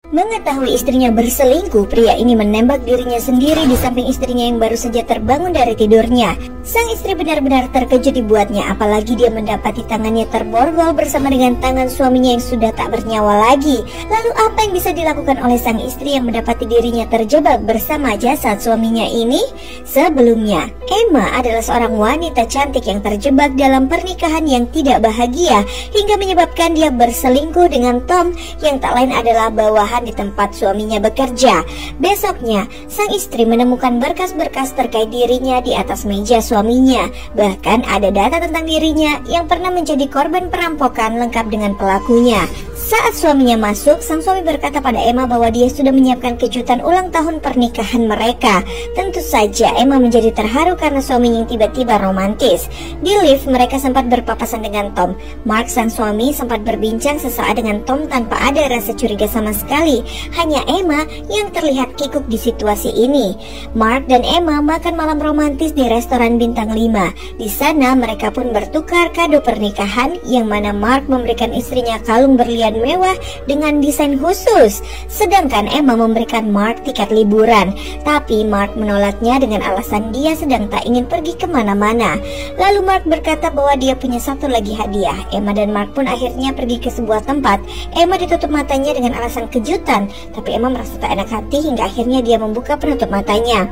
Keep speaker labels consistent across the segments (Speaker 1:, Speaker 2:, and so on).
Speaker 1: Mengetahui istrinya berselingkuh, pria ini menembak dirinya sendiri di samping istrinya yang baru saja terbangun dari tidurnya. Sang istri benar-benar terkejut dibuatnya, apalagi dia mendapati tangannya terborgol bersama dengan tangan suaminya yang sudah tak bernyawa lagi. Lalu apa yang bisa dilakukan oleh sang istri yang mendapati dirinya terjebak bersama jasad suaminya ini? Sebelumnya, Emma adalah seorang wanita cantik yang terjebak dalam pernikahan yang tidak bahagia hingga menyebabkan dia berselingkuh dengan Tom yang tak lain adalah bawahan di tempat suaminya bekerja. Besoknya, sang istri menemukan berkas-berkas terkait dirinya di atas meja suaminya. Bahkan ada data tentang dirinya yang pernah menjadi korban perampokan lengkap dengan pelakunya. Saat suaminya masuk, sang suami berkata pada Emma bahwa dia sudah menyiapkan kejutan ulang tahun pernikahan mereka. Tentu saja Emma menjadi terharu karena suaminya yang tiba-tiba romantis. Di lift, mereka sempat berpapasan dengan Tom. Mark, sang suami, sempat berbincang sesaat dengan Tom tanpa ada rasa curiga sama sekali. Hanya Emma yang terlihat kikuk di situasi ini. Mark dan Emma makan malam romantis di restoran bintang 5. Di sana mereka pun bertukar kado pernikahan, yang mana Mark memberikan istrinya kalung berlian mewah dengan desain khusus, sedangkan Emma memberikan Mark tiket liburan. Tapi Mark menolaknya dengan alasan dia sedang tak ingin pergi kemana-mana. Lalu Mark berkata bahwa dia punya satu lagi hadiah. Emma dan Mark pun akhirnya pergi ke sebuah tempat. Emma ditutup matanya dengan alasan kejutan, tapi Emma merasa tak enak hati hingga akhirnya dia membuka penutup matanya.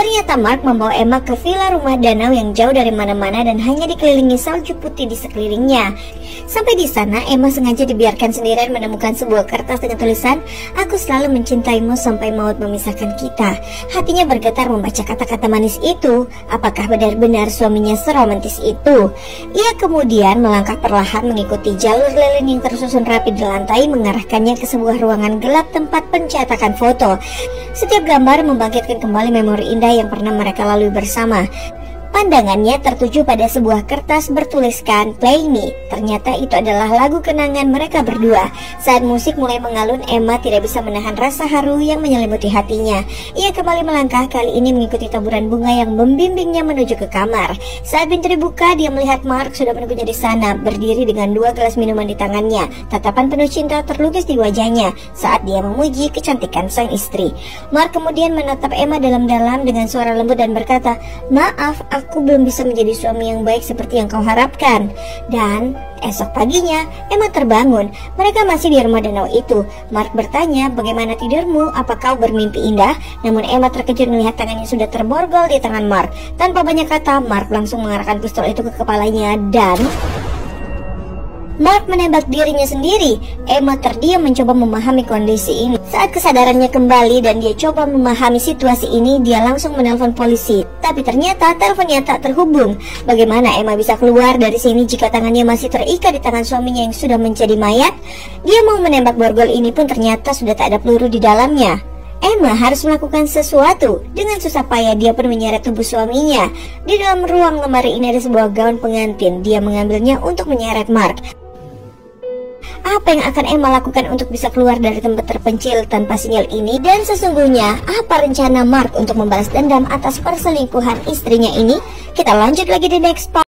Speaker 1: Ternyata Mark membawa Emma ke villa rumah danau yang jauh dari mana-mana dan hanya dikelilingi salju putih di sekelilingnya. Sampai di sana, Emma sengaja dibiarkan sendirian menemukan sebuah kertas dengan tulisan, "Aku selalu mencintaimu sampai maut memisahkan kita." Hatinya bergetar membaca kata-kata manis itu. Apakah benar-benar suaminya seromantis itu? Ia kemudian melangkah perlahan mengikuti jalur lilin yang tersusun rapi di lantai, mengarahkannya ke sebuah ruangan gelap tempat pencetakan foto. Setiap gambar membangkitkan kembali memori indah yang pernah mereka lalui bersama. Pandangannya tertuju pada sebuah kertas bertuliskan "Play Me". Ternyata itu adalah lagu kenangan mereka berdua. Saat musik mulai mengalun, Emma tidak bisa menahan rasa haru yang menyelimuti hatinya. Ia kembali melangkah, kali ini mengikuti taburan bunga yang membimbingnya menuju ke kamar. Saat pintu dibuka, dia melihat Mark sudah menunggunya di sana, berdiri dengan 2 gelas minuman di tangannya. Tatapan penuh cinta terlukis di wajahnya saat dia memuji kecantikan sang istri. Mark kemudian menatap Emma dalam-dalam dengan suara lembut dan berkata, "Maaf, aku belum bisa menjadi suami yang baik seperti yang kau harapkan." Dan esok paginya Emma terbangun. Mereka masih di rumah danau itu. Mark bertanya, "Bagaimana tidurmu? Apa kau bermimpi indah?" Namun Emma terkejut melihat tangannya sudah terborgol di tangan Mark. Tanpa banyak kata, Mark langsung mengarahkan pistol itu ke kepalanya dan Mark menembak dirinya sendiri. Emma terdiam mencoba memahami kondisi ini. Saat kesadarannya kembali dan dia coba memahami situasi ini, dia langsung menelpon polisi. Tapi ternyata teleponnya tak terhubung. Bagaimana Emma bisa keluar dari sini jika tangannya masih terikat di tangan suaminya yang sudah menjadi mayat? Dia mau menembak borgol ini pun ternyata sudah tak ada peluru di dalamnya. Emma harus melakukan sesuatu. Dengan susah payah dia pun menyeret tubuh suaminya. Di dalam ruang lemari ini ada sebuah gaun pengantin. Dia mengambilnya untuk menyeret Mark. Apa yang akan Emma lakukan untuk bisa keluar dari tempat terpencil tanpa sinyal ini? Dan sesungguhnya apa rencana Mark untuk membalas dendam atas perselingkuhan istrinya ini? Kita lanjut lagi di next part.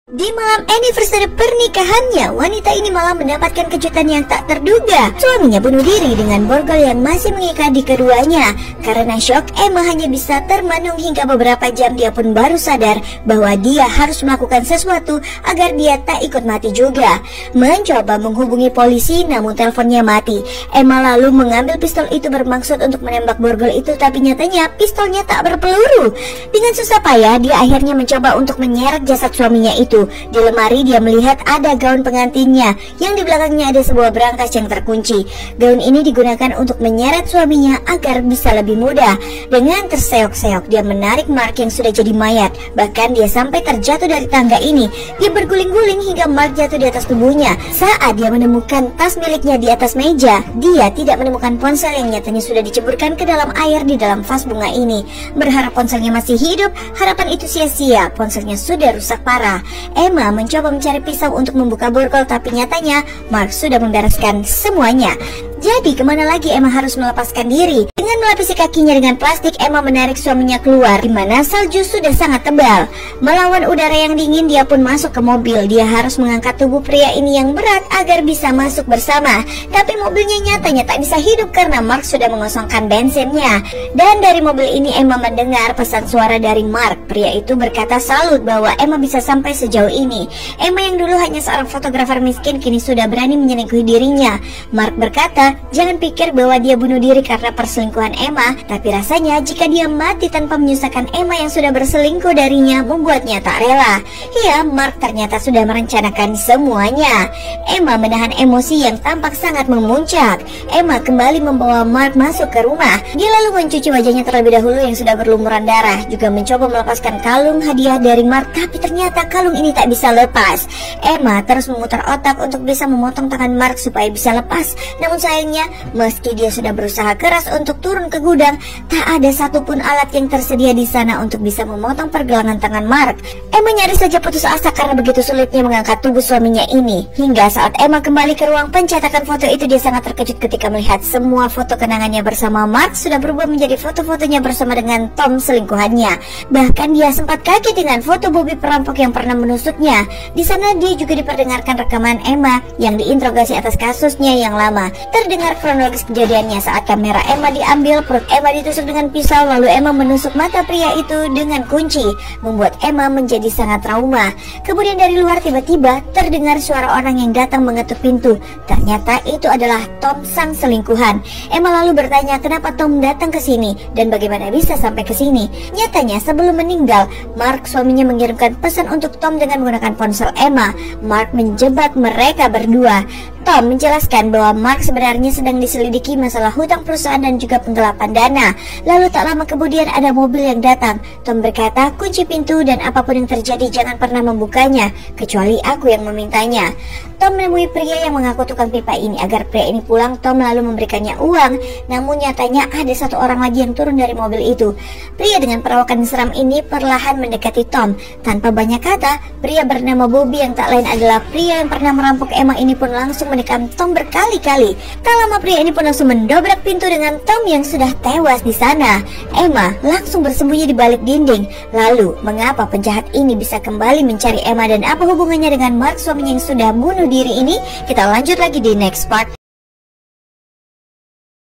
Speaker 1: Di malam anniversary pernikahannya, wanita ini malah mendapatkan kejutan yang tak terduga. Suaminya bunuh diri dengan borgol yang masih mengikat di keduanya. Karena syok, Emma hanya bisa termenung hingga beberapa jam. Dia pun baru sadar bahwa dia harus melakukan sesuatu agar dia tak ikut mati juga. Mencoba menghubungi polisi, namun teleponnya mati. Emma lalu mengambil pistol itu bermaksud untuk menembak borgol itu, tapi nyatanya pistolnya tak berpeluru. Dengan susah payah, dia akhirnya mencoba untuk menyeret jasad suaminya itu. Di lemari dia melihat ada gaun pengantinnya, yang di belakangnya ada sebuah berangkas yang terkunci. Gaun ini digunakan untuk menyeret suaminya agar bisa lebih mudah. Dengan terseok-seok dia menarik Mark yang sudah jadi mayat. Bahkan dia sampai terjatuh dari tangga ini. Dia berguling-guling hingga Mark jatuh di atas tubuhnya. Saat dia menemukan tas miliknya di atas meja, dia tidak menemukan ponsel yang nyatanya sudah diceburkan ke dalam air di dalam vas bunga ini. Berharap ponselnya masih hidup, harapan itu sia-sia. Ponselnya sudah rusak parah. Emma mencoba mencari pisau untuk membuka borgol, tapi nyatanya Mark sudah membereskan semuanya. Jadi kemana lagi Emma harus melepaskan diri? Dengan Dengan melapisi kakinya dengan plastik, Emma menarik suaminya keluar di mana salju sudah sangat tebal. Melawan udara yang dingin, dia pun masuk ke mobil. Dia harus mengangkat tubuh pria ini yang berat agar bisa masuk bersama. Tapi mobilnya nyatanya tak bisa hidup karena Mark sudah mengosongkan bensinnya. Dan dari mobil ini Emma mendengar pesan suara dari Mark. Pria itu berkata salut bahwa Emma bisa sampai sejauh ini. Emma yang dulu hanya seorang fotografer miskin kini sudah berani menyelingkuhi dirinya. Mark berkata, jangan pikir bahwa dia bunuh diri karena perselingkuhan Emma, tapi rasanya jika dia mati tanpa menyusahkan Emma yang sudah berselingkuh darinya membuatnya tak rela. Ya, Mark ternyata sudah merencanakan semuanya. Emma menahan emosi yang tampak sangat memuncak. Emma kembali membawa Mark masuk ke rumah. Dia lalu mencuci wajahnya terlebih dahulu yang sudah berlumuran darah, juga mencoba melepaskan kalung hadiah dari Mark, tapi ternyata kalung ini tak bisa lepas. Emma terus memutar otak untuk bisa memotong tangan Mark supaya bisa lepas. Namun sayangnya, meski dia sudah berusaha keras untuk turun ke gudang, tak ada satupun alat yang tersedia di sana untuk bisa memotong pergelangan tangan Mark. Emma nyaris saja putus asa karena begitu sulitnya mengangkat tubuh suaminya ini. Hingga saat Emma kembali ke ruang pencetakan foto itu, dia sangat terkejut ketika melihat semua foto kenangannya bersama Mark sudah berubah menjadi foto-fotonya bersama dengan Tom selingkuhannya. Bahkan dia sempat kaget dengan foto Bobby perampok yang pernah menusuknya. Di sana dia juga diperdengarkan rekaman Emma yang diinterogasi atas kasusnya yang lama. Terdengar kronologis kejadiannya saat kamera Emma diambil, perut Emma ditusuk dengan pisau, lalu Emma menusuk mata pria itu dengan kunci, membuat Emma menjadi sangat trauma. Kemudian dari luar tiba-tiba terdengar suara orang yang datang mengetuk pintu. Ternyata itu adalah Tom sang selingkuhan. Emma lalu bertanya kenapa Tom datang ke sini dan bagaimana bisa sampai ke sini. Nyatanya sebelum meninggal, Mark suaminya mengirimkan pesan untuk Tom dengan menggunakan ponsel Emma. Mark menjebak mereka berdua. Tom menjelaskan bahwa Mark sebenarnya sedang diselidiki masalah hutang perusahaan dan juga penggelapan dana. Lalu tak lama kemudian ada mobil yang datang. Tom berkata, kunci pintu dan apapun yang terjadi jangan pernah membukanya, kecuali aku yang memintanya. Tom menemui pria yang mengaku tukang pipa ini. Agar pria ini pulang, Tom lalu memberikannya uang. Namun nyatanya ada satu orang lagi yang turun dari mobil itu. Pria dengan perawakan seram ini perlahan mendekati Tom. Tanpa banyak kata, pria bernama Bobby yang tak lain adalah pria yang pernah merampok Emma ini pun langsung menikam Tom berkali-kali. Tak lama pria ini pun langsung mendobrak pintu dengan Tom yang sudah tewas di sana. Emma langsung bersembunyi di balik dinding. Lalu, mengapa penjahat ini bisa kembali mencari Emma dan apa hubungannya dengan Mark suaminya yang sudah bunuh diri ini? Kita lanjut lagi di next part.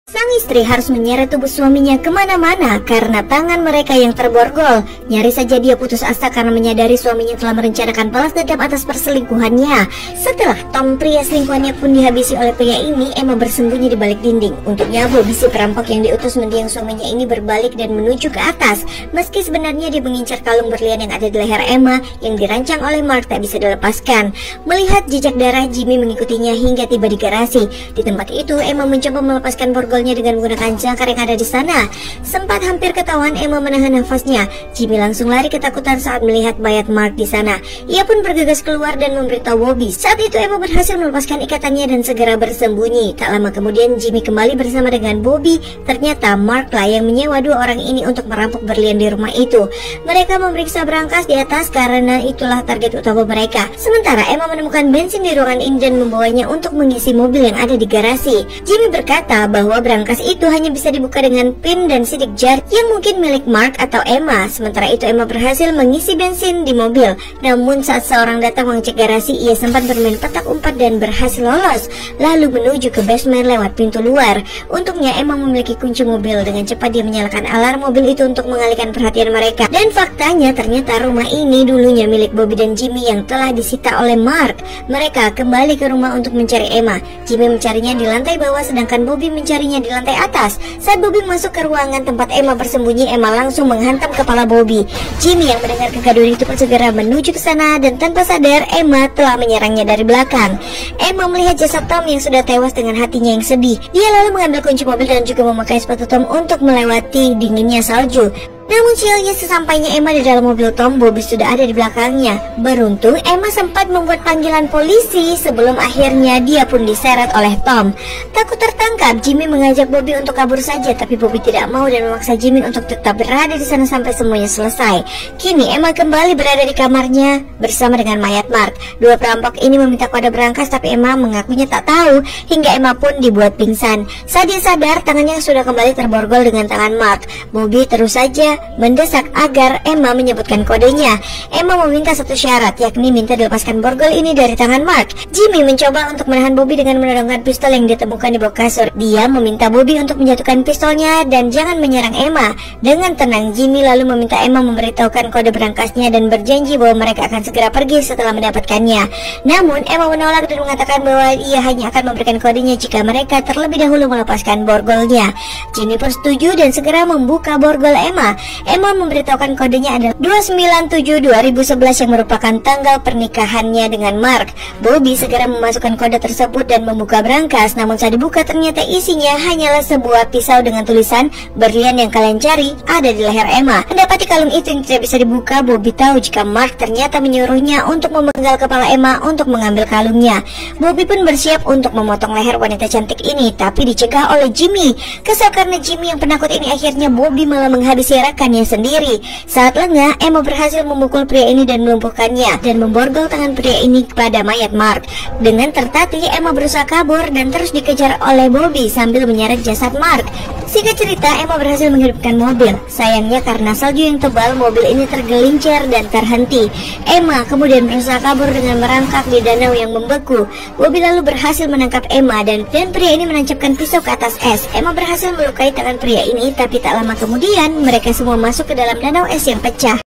Speaker 1: Sang istri harus menyeret tubuh suaminya kemana-mana karena tangan mereka yang terborgol. Nyaris saja dia putus asa karena menyadari suaminya telah merencanakan balas dendam atas perselingkuhannya. Setelah Tom, pria selingkuhannya pun dihabisi oleh pria ini, Emma bersembunyi di balik dinding. Untuknya, Bobby si perampok yang diutus mendiang suaminya ini berbalik dan menuju ke atas. Meski sebenarnya dia mengincar kalung berlian yang ada di leher Emma yang dirancang oleh Mark tak bisa dilepaskan. Melihat jejak darah, Jimmy mengikutinya hingga tiba di garasi. Di tempat itu, Emma mencoba melepaskan borgolnya dengan menggunakan jangkar yang ada di sana. Sempat hampir ketahuan, Emma menahan nafasnya. Jimmy langsung lari ketakutan saat melihat mayat Mark di sana. Ia pun bergegas keluar dan memberitahu Bobby. Saat itu Emma berhasil melepaskan ikatannya dan segera bersembunyi. Tak lama kemudian Jimmy kembali bersama dengan Bobby. Ternyata Mark lah yang menyewa dua orang ini untuk merampok berlian di rumah itu. Mereka memeriksa berangkas di atas karena itulah target utama mereka. Sementara Emma menemukan bensin di ruangan ini dan membawanya untuk mengisi mobil yang ada di garasi. Jimmy berkata bahwa berangkas itu hanya bisa dibuka dengan pin dan sidik jari yang mungkin milik Mark atau Emma. Sementara itu Emma berhasil mengisi bensin di mobil. Namun saat seorang datang mengecek garasi, ia sempat bermain petak umpet dan berhasil lolos, lalu menuju ke basement lewat pintu luar. Untungnya Emma memiliki kunci mobil. Dengan cepat dia menyalakan alarm mobil itu untuk mengalihkan perhatian mereka. Dan faktanya ternyata rumah ini dulunya milik Bobby dan Jimmy yang telah disita oleh Mark. Mereka kembali ke rumah untuk mencari Emma. Jimmy mencarinya di lantai bawah sedangkan Bobby mencarinya di lantai atas. Saat Bobby masuk ke ruangan tempat Emma bersembunyi, Emma langsung menghantam kepala Bobby. Jimmy yang mendengar kegaduhan itu pun segera menuju ke sana dan tanpa sadar Emma telah menyerangnya dari belakang. Emma melihat jasad Tom yang sudah tewas dengan hatinya yang sedih. Dia lalu mengambil kunci mobil dan juga memakai sepatu Tom untuk melewati dinginnya salju. Namun sialnya, sesampainya Emma di dalam mobil Tom, Bobby sudah ada di belakangnya. Beruntung Emma sempat membuat panggilan polisi sebelum akhirnya dia pun diseret oleh Tom. Takut tertangkap, Jimmy mengajak Bobby untuk kabur saja, tapi Bobby tidak mau dan memaksa Jimmy untuk tetap berada di sana sampai semuanya selesai. Kini Emma kembali berada di kamarnya bersama dengan mayat Mark. Dua perampok ini meminta kode berangkas, tapi Emma mengakunya tak tahu hingga Emma pun dibuat pingsan. Saat dia sadar, tangannya sudah kembali terborgol dengan tangan Mark. Bobby terus saja mendesak agar Emma menyebutkan kodenya. Emma meminta satu syarat, yakni minta dilepaskan borgol ini dari tangan Mark. Jimmy mencoba untuk menahan Bobby dengan menodongkan pistol yang ditemukan di bawah kasur. Dia meminta Bobby untuk menjatuhkan pistolnya dan jangan menyerang Emma. Dengan tenang, Jimmy lalu meminta Emma memberitahukan kode berangkasnya dan berjanji bahwa mereka akan segera pergi setelah mendapatkannya. Namun Emma menolak dan mengatakan bahwa ia hanya akan memberikan kodenya jika mereka terlebih dahulu melepaskan borgolnya. Jimmy pun setuju dan segera membuka borgol Emma. Emma memberitahukan kodenya adalah 297/2011 yang merupakan tanggal pernikahannya dengan Mark. Bobby segera memasukkan kode tersebut dan membuka berangkas. Namun saat dibuka ternyata isinya hanyalah sebuah pisau dengan tulisan berlian yang kalian cari ada di leher Emma. Mendapati kalung itu yang tidak bisa dibuka, Bobby tahu jika Mark ternyata menyuruhnya untuk memenggal kepala Emma untuk mengambil kalungnya. Bobby pun bersiap untuk memotong leher wanita cantik ini, tapi dicegah oleh Jimmy. Kesal karena Jimmy yang penakut ini, akhirnya Bobby malah menghabisi rekannya sendiri. Saat lengah, Emma berhasil memukul pria ini dan melumpuhkannya dan memborgol tangan pria ini kepada mayat Mark. Dengan tertatih, Emma berusaha kabur dan terus dikejar oleh Bobby sambil menyeret jasad Mark. Singkat cerita, Emma berhasil menghidupkan mobil. Sayangnya karena salju yang tebal, mobil ini tergelincir dan terhenti. Emma kemudian berusaha kabur dengan merangkak di danau yang membeku. Bobby lalu berhasil menangkap Emma dan pria ini menancapkan pisau ke atas es. Emma berhasil melukai tangan pria ini, tapi tak lama kemudian mereka semua masuk ke dalam danau es yang pecah.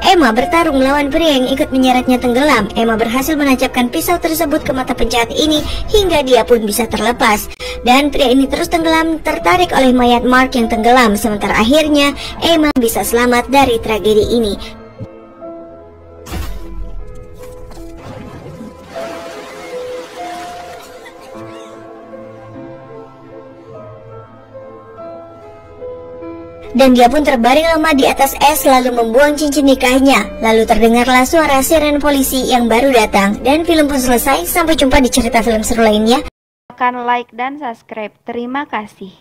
Speaker 1: Emma bertarung melawan pria yang ikut menyeretnya tenggelam. Emma berhasil menancapkan pisau tersebut ke mata penjahat ini hingga dia pun bisa terlepas. Dan pria ini terus tenggelam, tertarik oleh mayat Mark yang tenggelam. Sementara akhirnya Emma bisa selamat dari tragedi ini. Dan dia pun terbaring lemah di atas es lalu membuang cincin nikahnya. Lalu terdengarlah suara siren polisi yang baru datang. Dan film pun selesai. Sampai jumpa di cerita film seru lainnya.
Speaker 2: Tekan like dan subscribe. Terima kasih.